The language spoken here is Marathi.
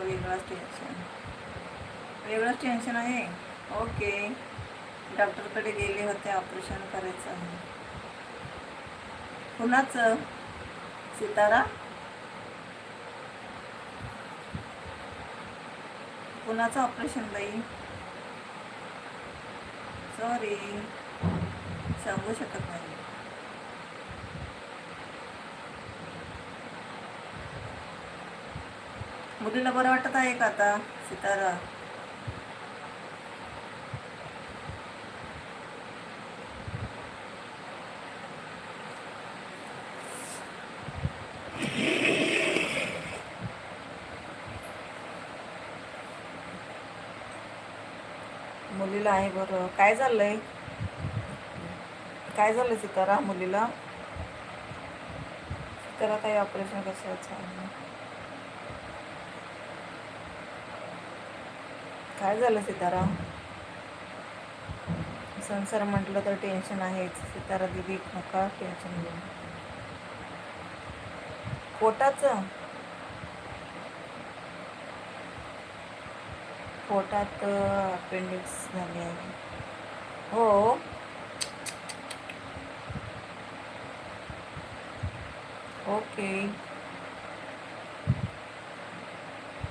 वेगळंच टेन्शन आहे. ओके, डॉक्टरकडे गेले होते, ऑपरेशन करायचं आहे. कुणाचं सितारा? कुणाचं ऑपरेशन बाई? सॉरी, सांगू शकत नाही. मुलीला बरं वाटत आहे का आता सितारा? मुलीला आहे बरं. काय झालंय सितारा मुलीला? सितारा काही ऑपरेशन कशाचं आहे? काय झालं सितारा? संसार म्हटलं तर टेन्शन आहेच सितारा दिदी, नका टेन्शन घेऊ. पोटात अपेंडिक्स झाले आहे. हो, ओके.